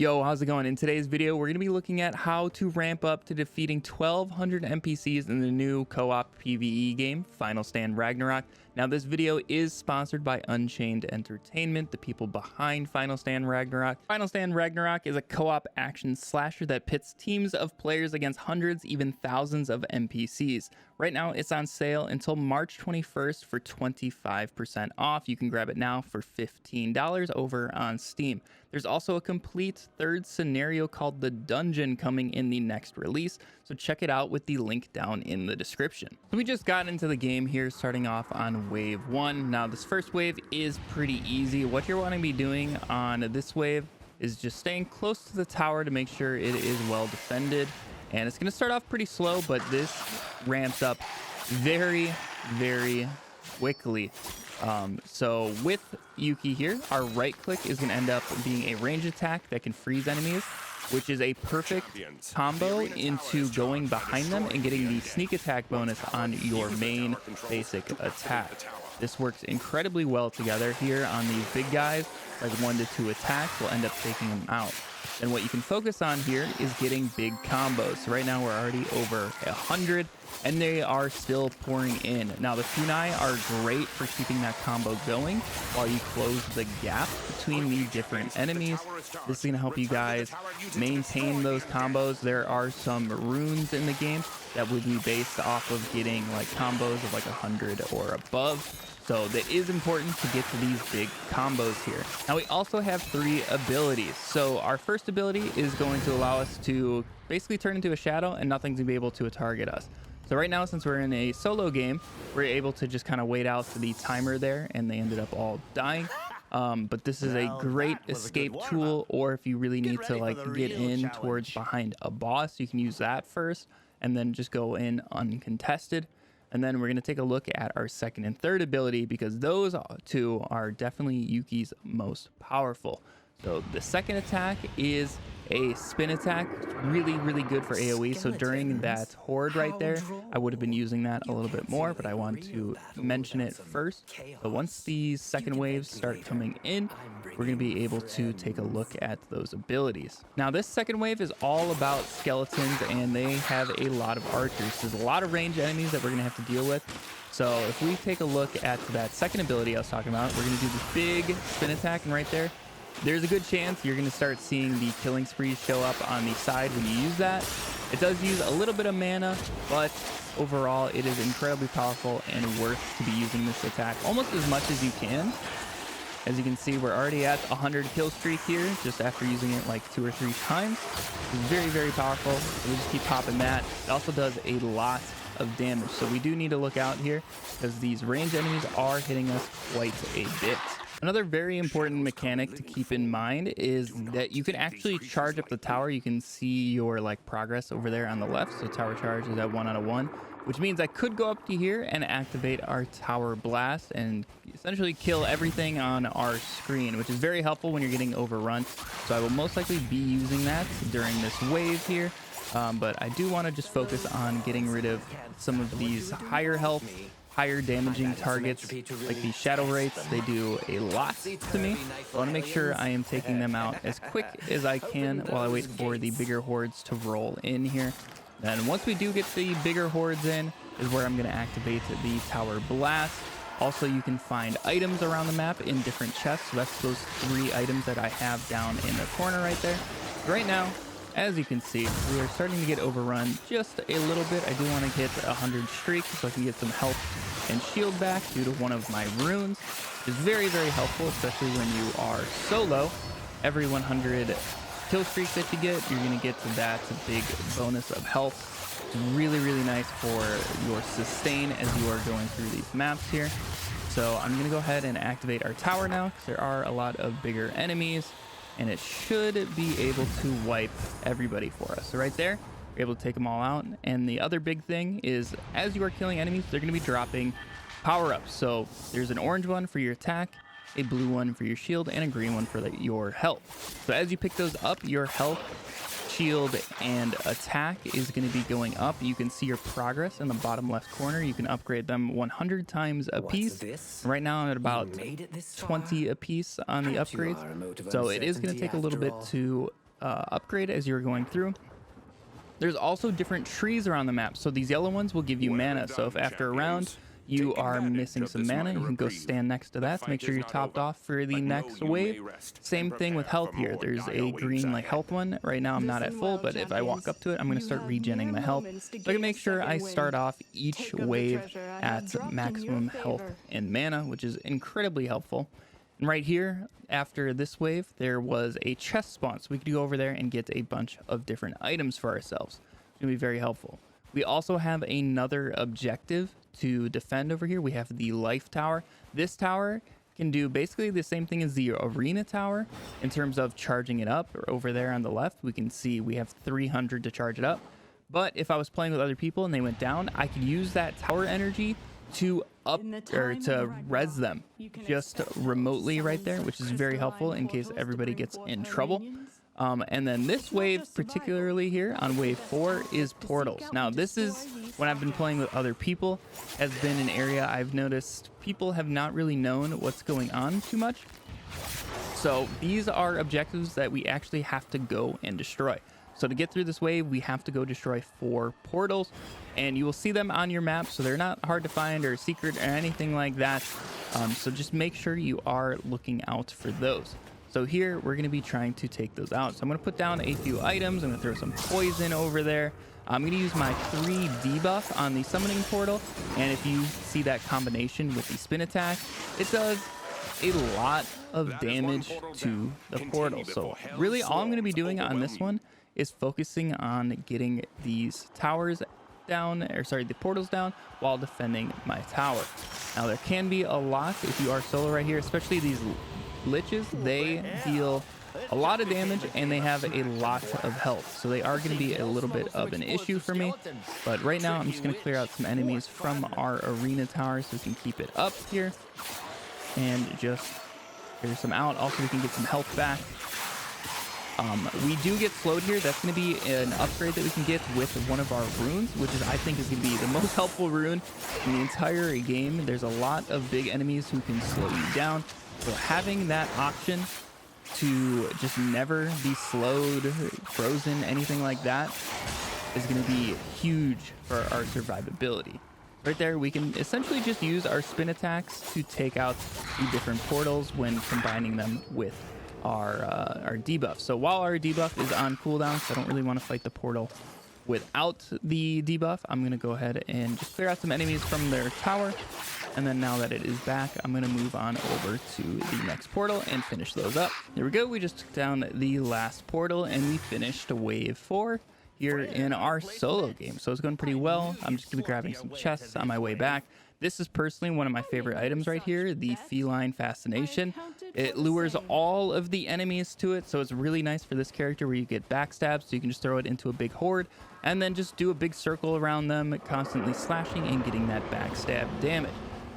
Yo, how's it going? In today's video, we're going to be looking at how to ramp up to defeating 1,200 NPCs in the new co-op PVE game, Final Stand Ragnarok. Now, this video is sponsored by Unchained Entertainment, the people behind Final Stand Ragnarok. Final Stand Ragnarok is a co-op action slasher that pits teams of players against hundreds, even thousands of NPCs. Right now, it's on sale until March 21st for 25% off. You can grab it now for $15 over on Steam. There's also a complete third scenario called The Dungeon coming in the next release, so check it out with the link down in the description. So we just got into the game here, starting off on wave 1. Now this first wave is pretty easy. What you're wanting to be doing on this wave is just staying close to the tower to make sure it is well defended. And it's going to start off pretty slow, but this ramps up very, very quickly. So with Yuki here, our right click is going to end up being a range attack that can freeze enemies, which is a perfect combo into going behind them and getting the sneak attack bonus on your main basic attack. This works incredibly well together here on these big guys. Like 1 to 2 attacks will end up taking them out. And what you can focus on here is getting big combos. So right now we're already over 100 and they are still pouring in. Now the kunai are great for keeping that combo going while you close the gap between the different enemies. This is going to help you guys maintain those combos. There are some runes in the game that would be based off of getting like combos of like 100 or above. So that is important to get to these big combos here. Now we also have 3 abilities. So our first ability is going to allow us to basically turn into a shadow and nothing's gonna be able to target us. So right now, since we're in a solo game, we're able to just kind of wait out the timer there, and they ended up all dying. But this is a great escape tool, or if you really need to like get in towards behind a boss, you can use that first and then just go in uncontested. And then we're going to take a look at our second and third ability because those two are definitely Yuki's most powerful. So the second attack is a spin attack. It's really, really good for AoE. So during that horde right there, I would have been using that a little bit more, but I want to mention it first. But once these second waves start coming in, we're going to be able to take a look at those abilities. Now this second wave is all about skeletons and they have a lot of archers. There's a lot of ranged enemies that we're going to have to deal with. So if we take a look at that second ability I was talking about, we're going to do this big spin attack, and right there's a good chance you're going to start seeing the killing sprees show up on the side when you use that. It does use a little bit of mana, but overall it is incredibly powerful and worth to be using this attack almost as much as you can. As you can see, we're already at 100 kill streak here just after using it like 2 or 3 times. It's very, very powerful. So we just keep popping that. It also does a lot of damage, so we do need to look out here because these ranged enemies are hitting us quite a bit. Another very important mechanic to keep in mind is that you can actually charge up the tower. You can see your like progress over there on the left. So tower charge is at 1 out of 1, which means I could go up to here and activate our tower blast and essentially kill everything on our screen, which is very helpful when you're getting overrun. So I will most likely be using that during this wave here. But I do want to just focus on getting rid of some of these higher health, higher damaging targets like these shadow wraiths. They do a lot to me. So I want to make sure I am taking them out as quick as I can while I wait for the bigger hordes to roll in here. Then once we do get the bigger hordes in is where I'm going to activate the tower blast. Also, you can find items around the map in different chests. So that's those 3 items that I have down in the corner right there. Right now, as you can see, we are starting to get overrun just a little bit. I do want to hit 100 streak so I can get some health and shield back due to one of my runes. It's very, very helpful, especially when you are solo. Every 100 kill streak that you get, you're going to get that big bonus of health. It's really, really nice for your sustain as you are going through these maps here. So I'm going to go ahead and activate our tower now because there are a lot of bigger enemies. And it should be able to wipe everybody for us. So right there, we're able to take them all out. And the other big thing is as you are killing enemies, they're going to be dropping power-ups. So there's an orange one for your attack, a blue one for your shield, and a green one for your health. So as you pick those up, your health, shield, and attack is going to be going up. You can see your progress in the bottom left corner. You can upgrade them 100 times a piece. Right now I'm at about 20 a piece on the upgrades. So it is going to take a little bit to upgrade as you're going through. There's also different trees around the map. So these yellow ones will give you mana. So if after a round you are missing some mana, you can go stand next to that to make sure you're topped off for the next wave. Same thing with health here. There's a green like health one. Right now I'm not at full, but if I walk up to it, I'm going to start regenning my health. So I can make sure I start off each wave at maximum health and mana, which is incredibly helpful. And right here, after this wave, there was a chest spawn. So we could go over there and get a bunch of different items for ourselves. It's going to be very helpful. We also have another objective to defend over here. We have the life tower. This tower can do basically the same thing as the arena tower in terms of charging it up. Or over there on the left, we can see we have 300 to charge it up. But if I was playing with other people and they went down, I could use that tower energy to to res them just remotely right there, which is very helpful in case everybody gets in trouble. And then this wave, particularly here on wave 4, is portals. Now this is, when I've been playing with other people, has been an area I've noticed people have not really known what's going on too much. So these are objectives that we actually have to go and destroy. So to get through this wave, we have to go destroy 4 portals, and you will see them on your map, so they're not hard to find or secret or anything like that. So just make sure you are looking out for those. So here we're going to be trying to take those out. So I'm going to put down a few items. I'm going to throw some poison over there. I'm going to use my 3 debuff on the summoning portal, and if you see that combination with the spin attack, it does a lot of damage to the portal. So really all I'm going to be doing on this one is focusing on getting these towers down, or sorry, the portals down, while defending my tower. Now there can be a lot if you are solo right here, especially these liches. They deal a lot of damage and they have a lot of health, so they are going to be a little bit of an issue for me. But right now I'm just going to clear out some enemies from our arena tower so we can keep it up here and just clear some out. Also we can get some health back. We do get slowed here. That's going to be an upgrade that we can get with one of our runes, which is, I think, is going to be the most helpful rune in the entire game. There's a lot of big enemies who can slow you down. So having that option to just never be slowed, frozen, anything like that is going to be huge for our survivability. Right there, we can essentially just use our spin attacks to take out the different portals when combining them with our debuff. So while our debuff is on cooldown, so I don't really want to fight the portal without the debuff, I'm going to go ahead and just clear out some enemies from their tower. And then now that it is back, I'm going to move on over to the next portal and finish those up. There we go. We just took down the last portal and we finished wave 4 here in our solo game. So it's going pretty well. I'm just going to be grabbing some chests on my way back. This is personally one of my favorite items right here, the feline fascination. It lures all of the enemies to it, so it's really nice for this character where you get backstabs, so you can just throw it into a big horde and then just do a big circle around them, constantly slashing and getting that backstab damage.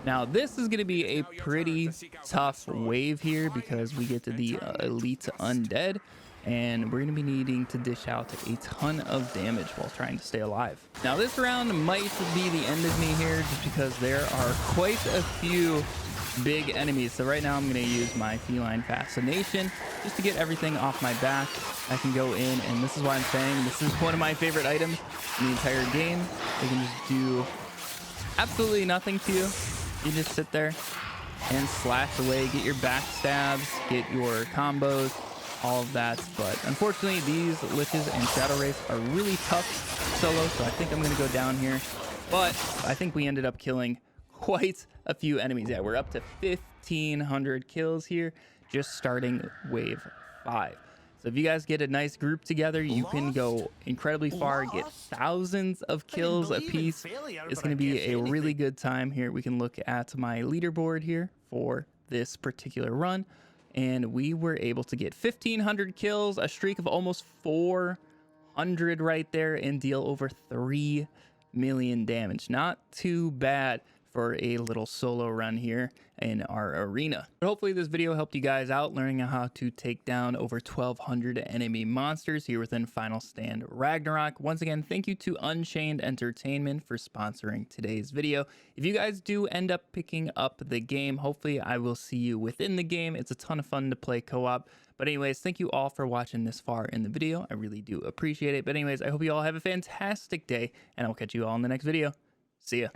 Now this is going to be a pretty tough wave here because we get to the elite undead, and we're going to be needing to dish out a ton of damage while trying to stay alive. Now this round might be the end of me here just because there are quite a few big enemies. So right now I'm going to use my feline fascination just to get everything off my back. I can go in, and this is why I'm saying this is one of my favorite items in the entire game. They can just do absolutely nothing to you. You just sit there and slash away, get your backstabs, get your combos, all of that. But unfortunately these liches and shadow wraiths are really tough solo, so I think I'm going to go down here. But I think we ended up killing quite a few enemies. Yeah, we're up to 1,500 kills here just starting wave 5. So if you guys get a nice group together, you can go incredibly far, get thousands of kills a piece. It's going to be a really good time here. We can look at my leaderboard here for this particular run, and we were able to get 1,500 kills, a streak of almost 400 right there, and deal over 3 million damage. Not too bad for a little solo run here in our arena. But hopefully this video helped you guys out learning how to take down over 1,200 enemy monsters here within Final Stand Ragnarok. Once again, thank you to Unchained Entertainment for sponsoring today's video. If you guys do end up picking up the game, hopefully I will see you within the game. It's a ton of fun to play co-op, But anyways, thank you all for watching this far in the video. I really do appreciate it. But anyways, I hope you all have a fantastic day, and I'll catch you all in the next video. See ya.